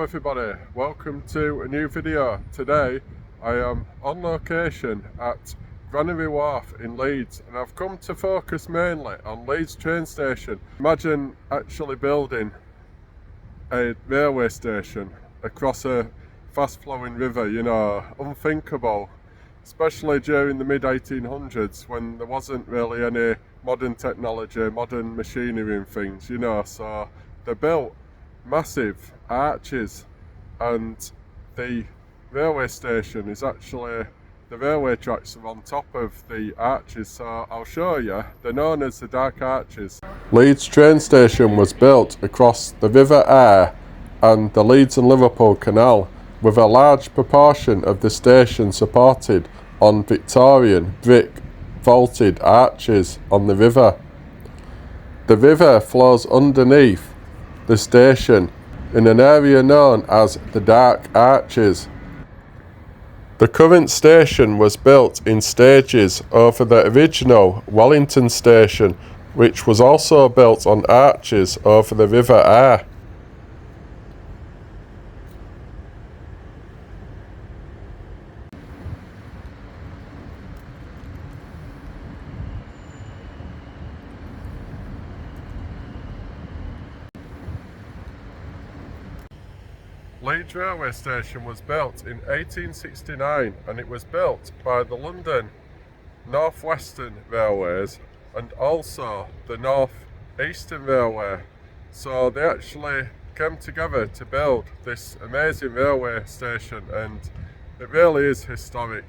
everybody, welcome to a new video. Today I am on location at River Aire in Leeds, and I've come to focus mainly on Leeds Train Station. Imagine actually building a railway station across a fast flowing river, you know, unthinkable, especially during the mid-1800s when there wasn't really any modern technology, modern machinery and things, you know, so they built massive arches, and the railway station is actually, the railway tracks are on top of the arches, so I'll show you. They're known as the Dark Arches. Leeds Train Station was built across the River Aire and the Leeds and Liverpool Canal, with a large proportion of the station supported on Victorian brick vaulted arches on the river. The river flows underneath the station in an area known as the Dark Arches. The current station was built in stages over the original Wellington station, which was also built on arches over the River Aire. Leeds Railway Station was built in 1869, and it was built by the London North Western Railways and also the North Eastern Railway. So they actually came together to build this amazing railway station, and it really is historic.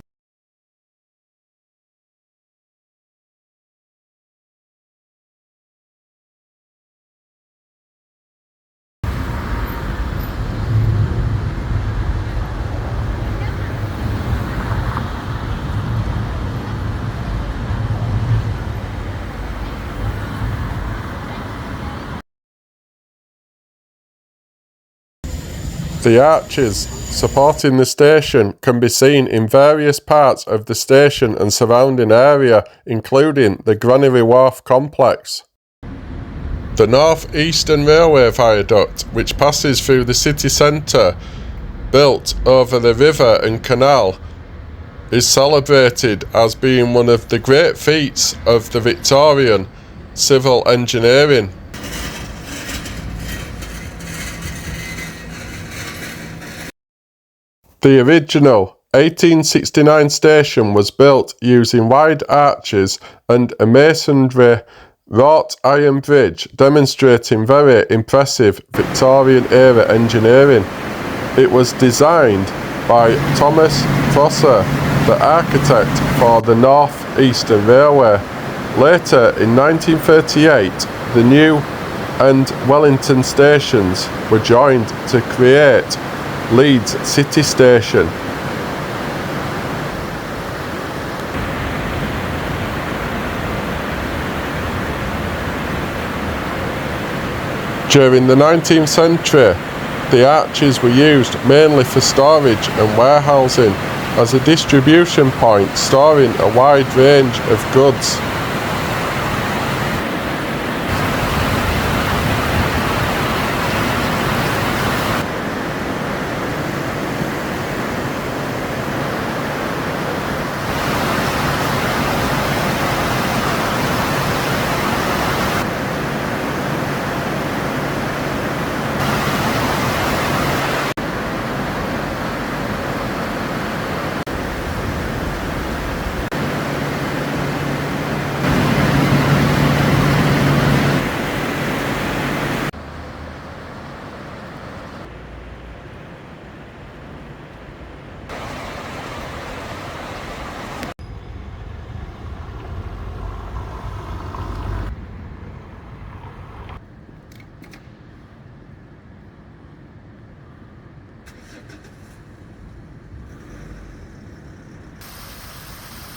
The arches supporting the station can be seen in various parts of the station and surrounding area, including the Granary Wharf complex. The North Eastern Railway Viaduct, which passes through the city centre, built over the river and canal, is celebrated as being one of the great feats of the Victorian civil engineering. The original 1869 station was built using wide arches and a masonry wrought iron bridge, demonstrating very impressive Victorian era engineering. It was designed by Thomas Prosser, the architect for the North Eastern Railway. Later in 1938, the New and Wellington stations were joined to create Leeds City Station. During the 19th century, the arches were used mainly for storage and warehousing, as a distribution point storing a wide range of goods.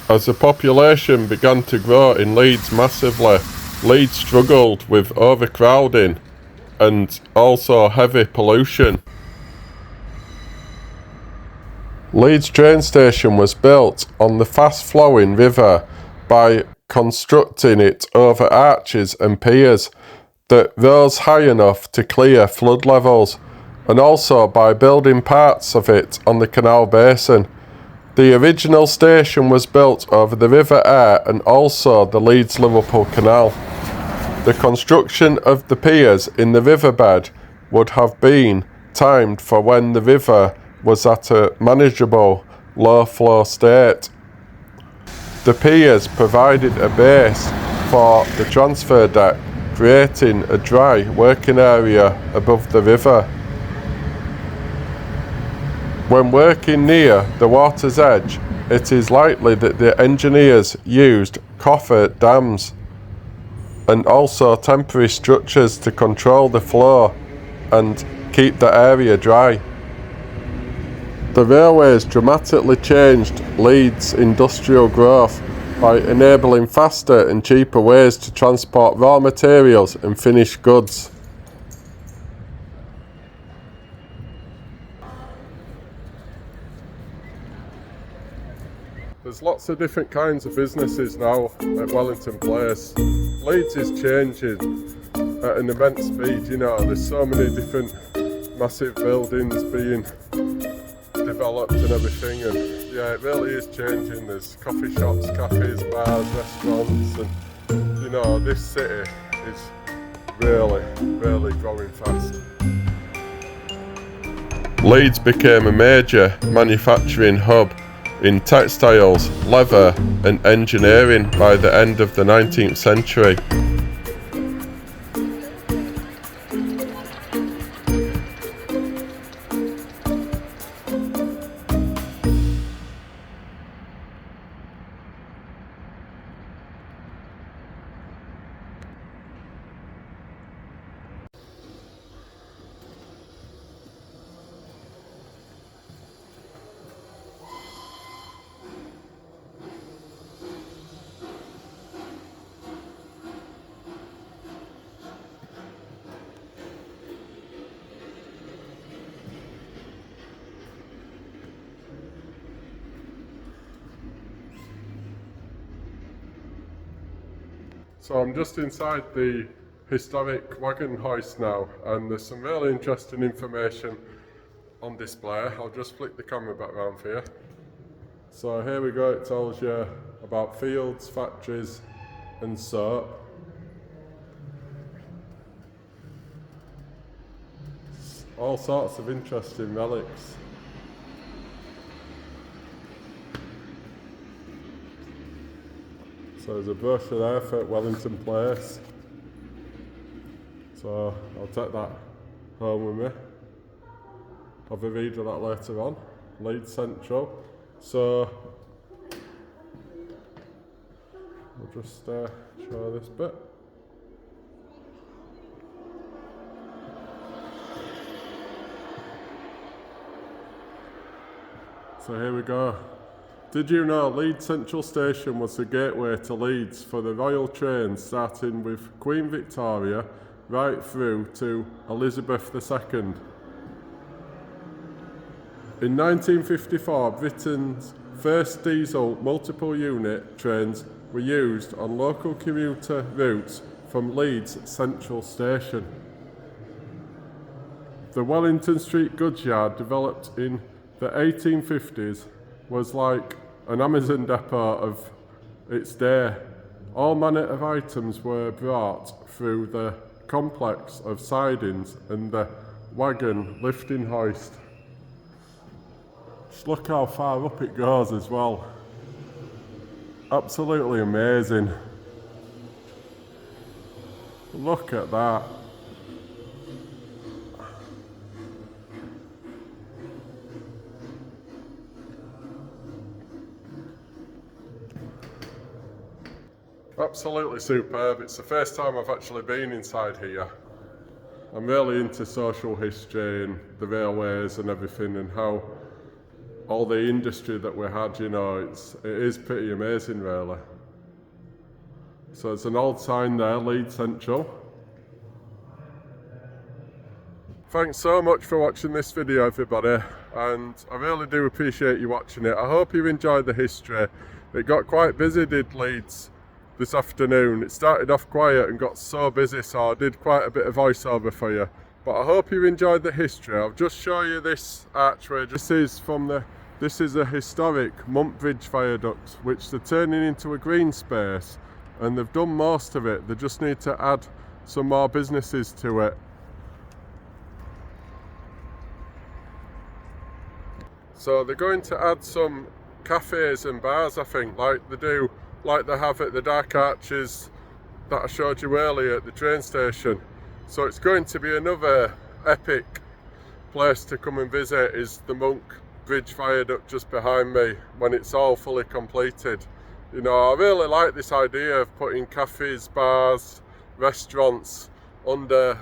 As the population began to grow in Leeds massively, Leeds struggled with overcrowding and also heavy pollution. Leeds Train Station was built on the fast-flowing river by constructing it over arches and piers that rose high enough to clear flood levels. and also by building parts of it on the canal basin. The original station was built over the River Aire and also the Leeds Liverpool Canal. The construction of the piers in the riverbed would have been timed for when the river was at a manageable low flow state. The piers provided a base for the transfer deck, creating a dry working area above the river. When working near the water's edge, it is likely that the engineers used coffer dams and also temporary structures to control the flow and keep the area dry. The railways dramatically changed Leeds' industrial growth by enabling faster and cheaper ways to transport raw materials and finished goods. There's lots of different kinds of businesses now at Wellington Place. Leeds is changing at an immense speed, you know, there's so many different massive buildings being developed and everything, and yeah, it really is changing. There's coffee shops, cafes, bars, restaurants, and you know, this city is really growing fast. Leeds became a major manufacturing hub in textiles, leather and engineering by the end of the 19th century. So I'm just inside the historic Wagon hoist now, and there's some really interesting information on display. I'll just flick the camera back around for you. So here we go, it tells you about fields, factories and soap. All sorts of interesting relics. So there's a brochure there for Wellington Place. So I'll take that home with me. Have a read of that later on. Leeds Central. So we'll just show this bit. So here we go. Did you know Leeds Central Station was the gateway to Leeds for the royal trains, starting with Queen Victoria right through to Elizabeth II. In 1954, Britain's first diesel multiple unit trains were used on local commuter routes from Leeds Central Station. The Wellington Street goods yard, developed in the 1850s, was like an Amazon depot of its day. All manner of items were brought through the complex of sidings and the wagon lifting hoist. Just look how far up it goes as well. Absolutely amazing. Look at that. Absolutely superb. It's the first time I've actually been inside here. I'm really into social history and the railways and everything, and how all the industry that we had, you know, it is pretty amazing really. So there's an old sign there, Leeds Central. Thanks so much for watching this video, everybody, and I really do appreciate you watching it. I hope you enjoyed the history. It got quite busy, did Leeds, this afternoon. It started off quiet and got so busy, so I did quite a bit of voiceover for you. But I hope you enjoyed the history. I'll just show you this archway. This is a historic Montbridge viaduct, which they're turning into a green space, and they've done most of it. They just need to add some more businesses to it. So they're going to add some cafes and bars, I think, like they have at the Dark Arches that I showed you earlier at the train station. So it's going to be another epic place to come and visit, is the Monk Bridge viaduct just behind me when it's all fully completed. You know, I really like this idea of putting cafes, bars, restaurants under,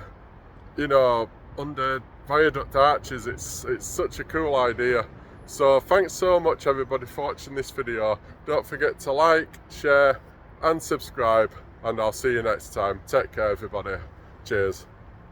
under viaduct arches. It's such a cool idea. So thanks so much everybody for watching this video. Don't forget to like, share and subscribe, and I'll see you next time. Take care everybody. Cheers.